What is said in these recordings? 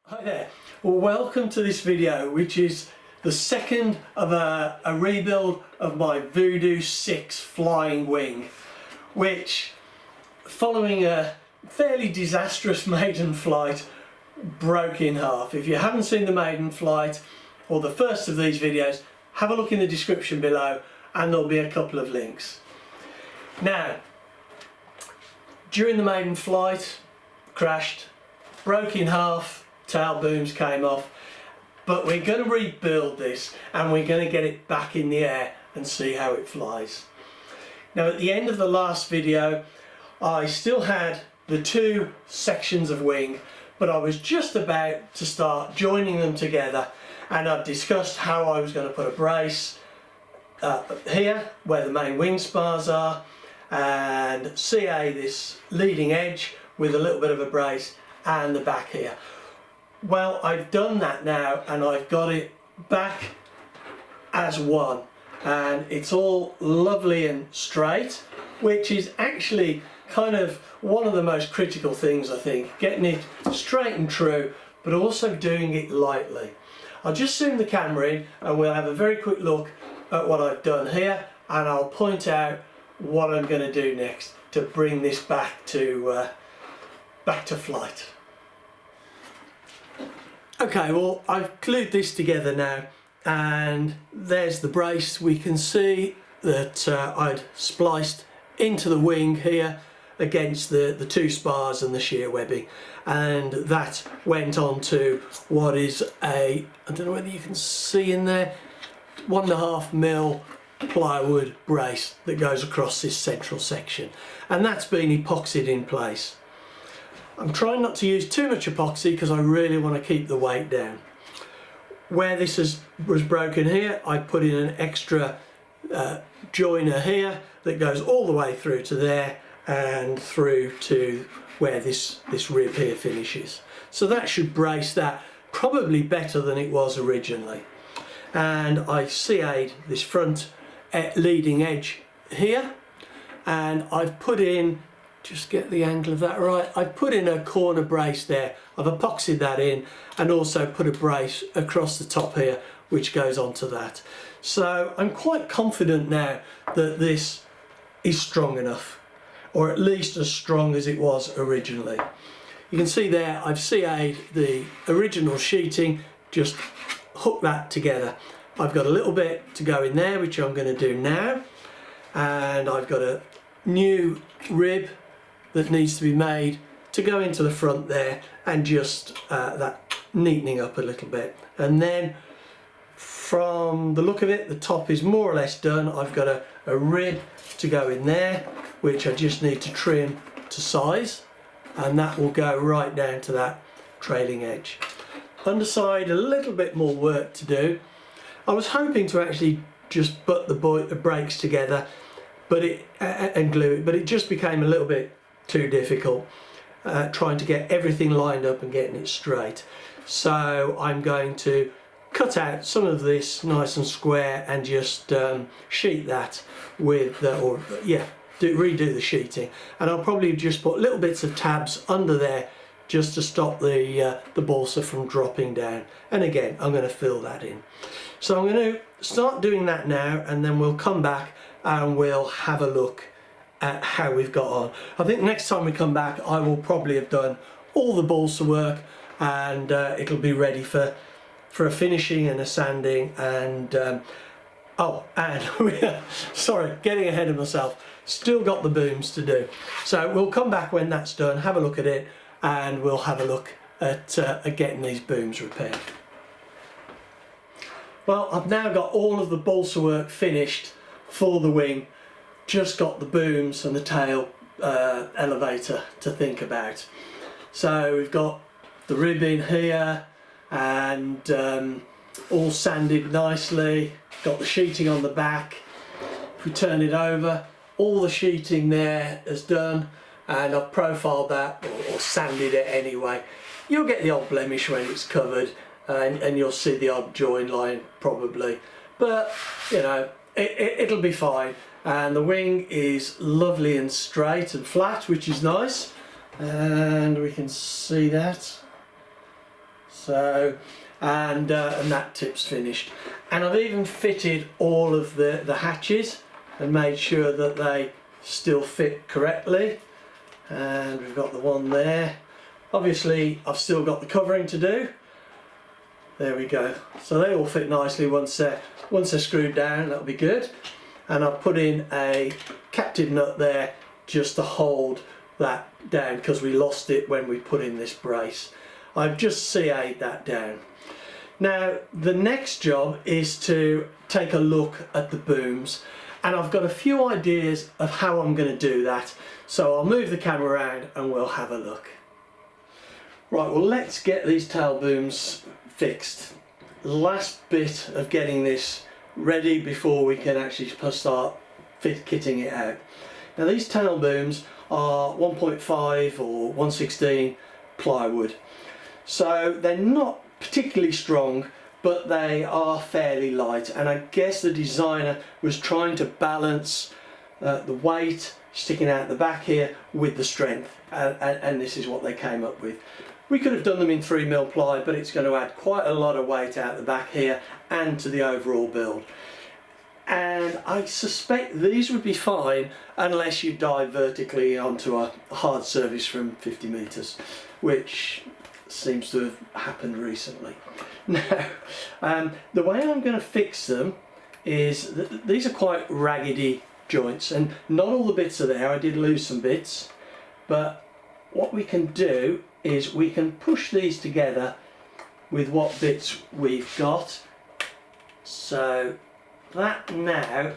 Hi there, well welcome to this video, which is the second of a rebuild of my Voodoo 6 flying wing, which, following a fairly disastrous maiden flight, broke in half. If you haven't seen the maiden flight or the first of these videos, have a look in the description below and there'll be a couple of links. Now, during the maiden flight, crashed, broke in half, tail booms came off, but we're going to rebuild this and we're going to get it back in the air and see how it flies. Now, at the end of the last video I still had the two sections of wing, but I was just about to start joining them together, and I discussed how I was going to put a brace here where the main wing spars are, and CA this leading edge with a little bit of a brace and the back here. Well, I've done that now and I've got it back as one, and it's all lovely and straight, which is actually kind of one of the most critical things, I think, getting it straight and true but also doing it lightly. I'll just zoom the camera in and we'll have a very quick look at what I've done here, and I'll point out what I'm going to do next to bring this back to flight. Okay, well, I've glued this together now, and there's the brace. We can see that I'd spliced into the wing here against the two spars and the shear webbing, and that went on to what is I don't know whether you can see in there, 1.5mm plywood brace that goes across this central section, and that's been epoxied in place. I'm trying not to use too much epoxy because I really want to keep the weight down. Where this was broken here, I put in an extra joiner here that goes all the way through to there and through to where this rib here finishes. So that should brace that probably better than it was originally. And I CA'd this front leading edge here, and I've put in, just get the angle of that right, I've put in a corner brace there. I've epoxied that in and also put a brace across the top here which goes onto that. So I'm quite confident now that this is strong enough, or at least as strong as it was originally. You can see there I've CA'd the original sheeting, just hook that together. I've got a little bit to go in there which I'm going to do now, and I've got a new rib that needs to be made to go into the front there, and just that neatening up a little bit. And then from the look of it, the top is more or less done. I've got a rib to go in there which I just need to trim to size, and that will go right down to that trailing edge. Underside, a little bit more work to do. I was hoping to actually just butt the brakes together and glue it, but it just became a little bit too difficult trying to get everything lined up and getting it straight. So I'm going to cut out some of this nice and square and just sheet that with redo the sheeting, and I'll probably just put little bits of tabs under there just to stop the balsa from dropping down, and again I'm going to fill that in. So I'm going to start doing that now, and then we'll come back and we'll have a look at how we've got on. I think next time we come back I will probably have done all the balsa work, and it'll be ready for a finishing and a sanding, and sorry, getting ahead of myself, still got the booms to do. So we'll come back when that's done, have a look at it, and we'll have a look at getting these booms repaired. Well, I've now got all of the balsa work finished for the wing, just got the booms and the tail elevator to think about. So we've got the rib in here and all sanded nicely, got the sheeting on the back. If we turn it over, all the sheeting there is done, and I've profiled that or sanded it anyway. You'll get the odd blemish when it's covered, and you'll see the odd join line probably, but you know, it'll be fine. And the wing is lovely and straight and flat, which is nice, and we can see that. So and that tip's finished, and I've even fitted all of the hatches and made sure that they still fit correctly. And we've got the one there. Obviously I've still got the covering to do. There we go. So they all fit nicely once they're screwed down. That'll be good. And I've put in a captive nut there just to hold that down, because we lost it when we put in this brace. I've just CA'd that down. Now the next job is to take a look at the booms, and I've got a few ideas of how I'm going to do that. So I'll move the camera around and we'll have a look. Right, well, let's get these tail booms fixed. Last bit of getting this ready before we can actually start kitting it out. Now these tail booms are 1.5 or 1/16 plywood, so they're not particularly strong, but they are fairly light, and I guess the designer was trying to balance the weight sticking out the back here with the strength, and this is what they came up with. We could have done them in 3mm ply, but it's going to add quite a lot of weight out the back here and to the overall build. And I suspect these would be fine unless you dive vertically onto a hard surface from 50 metres, which seems to have happened recently. Now, the way I'm going to fix them is that these are quite raggedy joints, and not all the bits are there. I did lose some bits, but what we can do is we can push these together with what bits we've got. So that now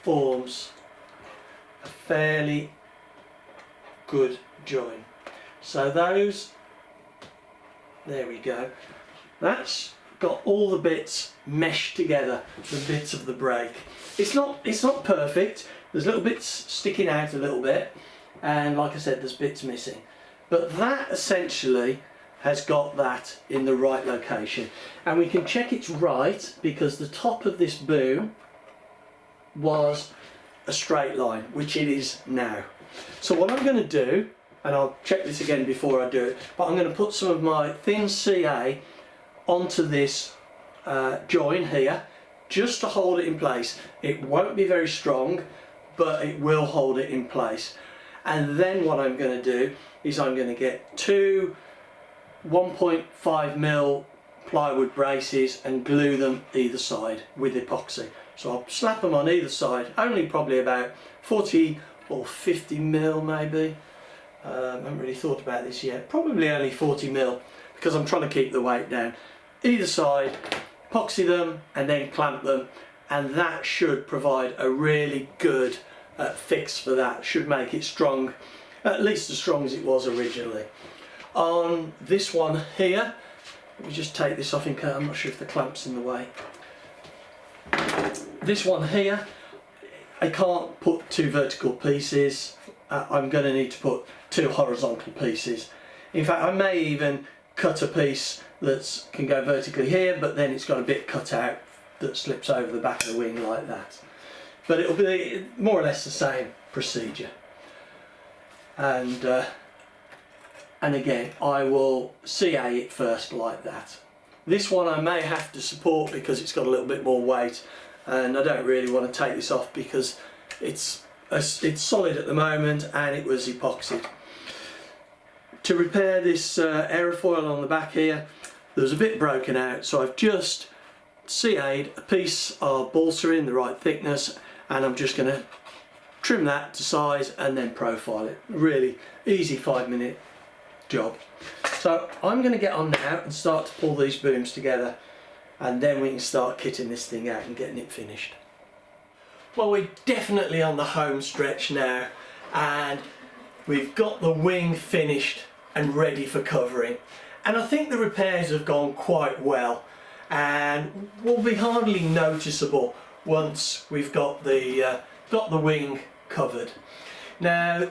forms a fairly good join. So those, there we go, that's got all the bits meshed together, the bits of the brake. It's not perfect, there's little bits sticking out a little bit, and like I said, there's bits missing, but that essentially has got that in the right location. And we can check it's right because the top of this boom was a straight line, which it is now. So what I'm going to do, and I'll check this again before I do it, but I'm going to put some of my thin CA onto this join here just to hold it in place. It won't be very strong, but it will hold it in place. And then what I'm going to do is I'm going to get two 1.5mm plywood braces and glue them either side with epoxy. So I'll slap them on either side, only probably about 40 or 50mm maybe. I haven't really thought about this yet, probably only 40mm because I'm trying to keep the weight down. Either side, epoxy them and then clamp them, and that should provide a really good fix for that. Should make it strong, at least as strong as it was originally. On this one here, let me just take this off in case, I'm not sure if the clamp's in the way. This one here, I can't put two vertical pieces. I'm going to need to put two horizontal pieces. In fact, I may even cut a piece that can go vertically here, but then it's got a bit cut out that slips over the back of the wing like that. But it'll be more or less the same procedure. And again, I will CA it first like that. This one I may have to support because it's got a little bit more weight, and I don't really want to take this off because it's solid at the moment and it was epoxied. To repair this aerofoil on the back here, there was a bit broken out, so I've just CA'd a piece of balsa in the right thickness, and I'm just going to trim that to size and then profile it. Really easy 5-minute job. So I'm going to get on now and start to pull these booms together, and then we can start kitting this thing out and getting it finished. Well, we're definitely on the home stretch now, and we've got the wing finished and ready for covering, and I think the repairs have gone quite well and will be hardly noticeable once we've got the wing covered. Now,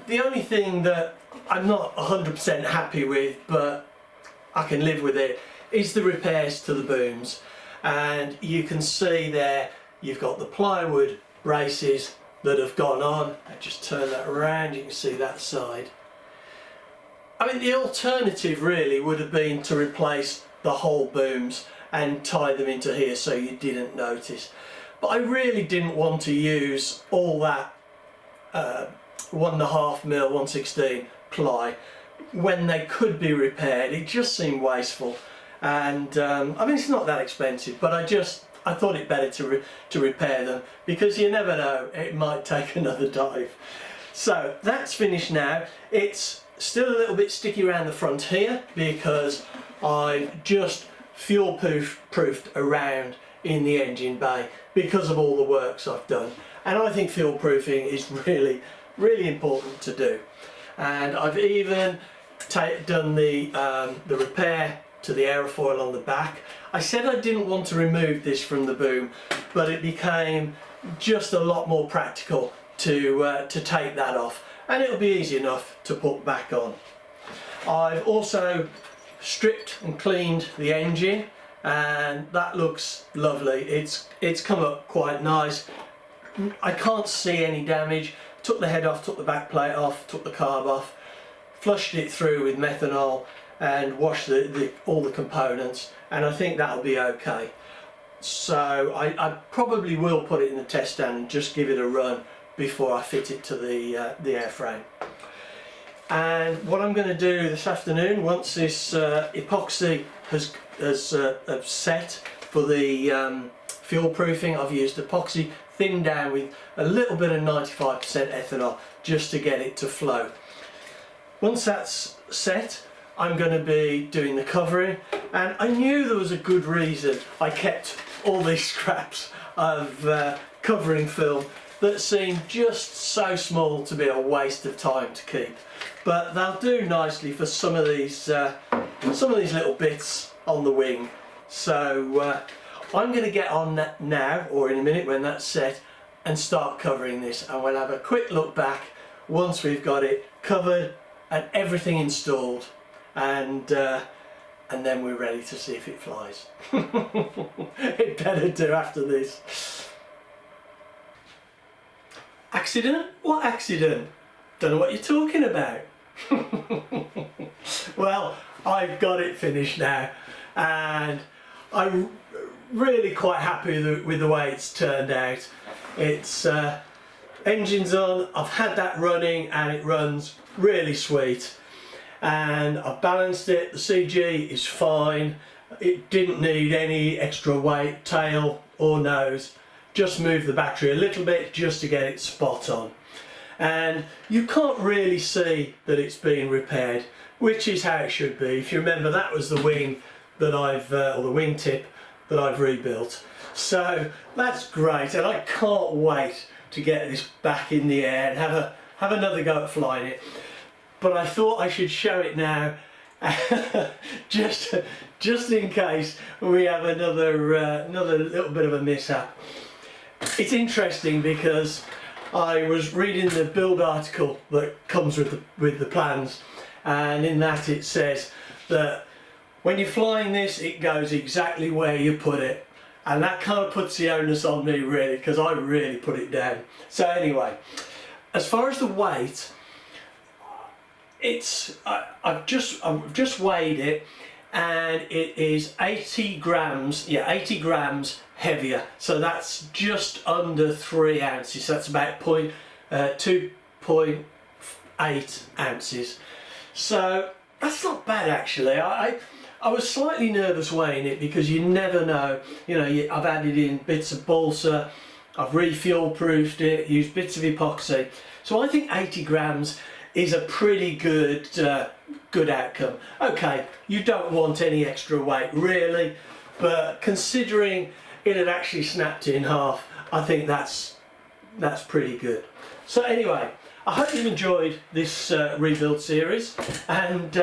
the only thing that I'm not 100% happy with, but I can live with it, is the repairs to the booms. And you can see there, you've got the plywood braces that have gone on. I just turn that around, you can see that side. I mean, the alternative really would have been to replace the whole booms and tie them into here so you didn't notice. But I really didn't want to use all that 1.5mm 116 ply when they could be repaired. It just seemed wasteful, and I mean, it's not that expensive, but I thought it better to repair them, because you never know, it might take another dive. So that's finished now. It's still a little bit sticky around the front here because I've just fuel proofed around in the engine bay because of all the works I've done, and I think fuel proofing is really important to do. And I've even done the repair to the aerofoil on the back. I said I didn't want to remove this from the boom, but it became just a lot more practical to take that off, and it'll be easy enough to put back on. I've also stripped and cleaned the engine, and that looks lovely. It's come up quite nice. I can't see any damage. Took the head off, took the back plate off, took the carb off, flushed it through with methanol and washed all the components, and I think that'll be okay. So I probably will put it in the test stand and just give it a run before I fit it to the airframe. And what I'm going to do this afternoon, once this epoxy has set for the fuel proofing, I've used epoxy thinned down with a little bit of 95% ethanol just to get it to flow. Once that's set, I'm going to be doing the covering, and I knew there was a good reason I kept all these scraps of covering film that seemed just so small to be a waste of time to keep, but they'll do nicely for some of these little bits on the wing. So I'm going to get on that now, or in a minute when that's set, and start covering this, and we'll have a quick look back once we've got it covered and everything installed, and then we're ready to see if it flies. It better do after this. Accident? What accident? Don't know what you're talking about. Well, I've got it finished now, and I'm really quite happy with the way it's turned out. It's engine's on, I've had that running, and it runs really sweet, and I've balanced it. The CG is fine. It didn't need any extra weight, tail or nose. Just move the battery a little bit just to get it spot on, and you can't really see that it's been repaired, which is how it should be. If you remember, that was the wing that I've or the wingtip that I've rebuilt. So that's great, and I can't wait to get this back in the air and have another go at flying it. But I thought I should show it now, just in case we have another little bit of a mishap. It's interesting because I was reading the build article that comes with the plans, and in that it says that when you're flying this, it goes exactly where you put it, and that kind of puts the onus on me really, because I really put it down. So anyway, as far as the weight, I've just weighed it, and it is 80 grams. Yeah, 80 grams heavier. So that's just under 3 ounces. So that's about 2.8 ounces. So that's not bad actually. I was slightly nervous weighing it because you never know. You know, I've added in bits of balsa, I've refuel proofed it, used bits of epoxy. So I think 80 grams is a pretty good outcome. Okay, you don't want any extra weight really, but considering it had actually snapped in half, I think that's pretty good. So anyway, I hope you've enjoyed this rebuild series, and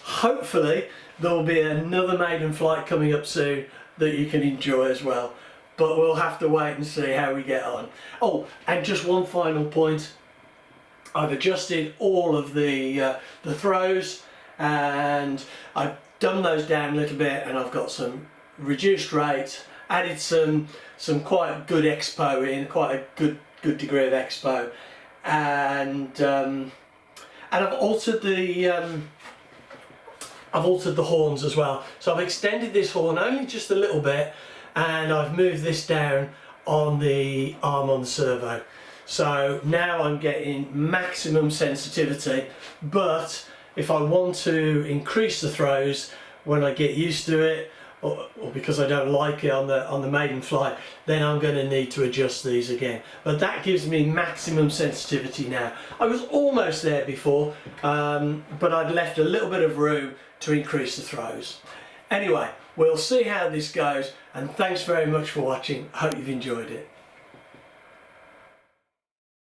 hopefully there will be another maiden flight coming up soon that you can enjoy as well, but we'll have to wait and see how we get on. Oh, and just one final point, I've adjusted all of the throws, and I've dumbed those down a little bit, and I've got some reduced rates, added some quite good expo in, quite a good degree of expo, and And I've altered the horns as well. So I've extended this horn only just a little bit, and I've moved this down on the arm on the servo. So now I'm getting maximum sensitivity, but if I want to increase the throws when I get used to it, or because I don't like it on the maiden flight, then I'm going to need to adjust these again. But that gives me maximum sensitivity now. I was almost there before, but I'd left a little bit of room to increase the throws. Anyway, we'll see how this goes, and thanks very much for watching. Hope you've enjoyed it.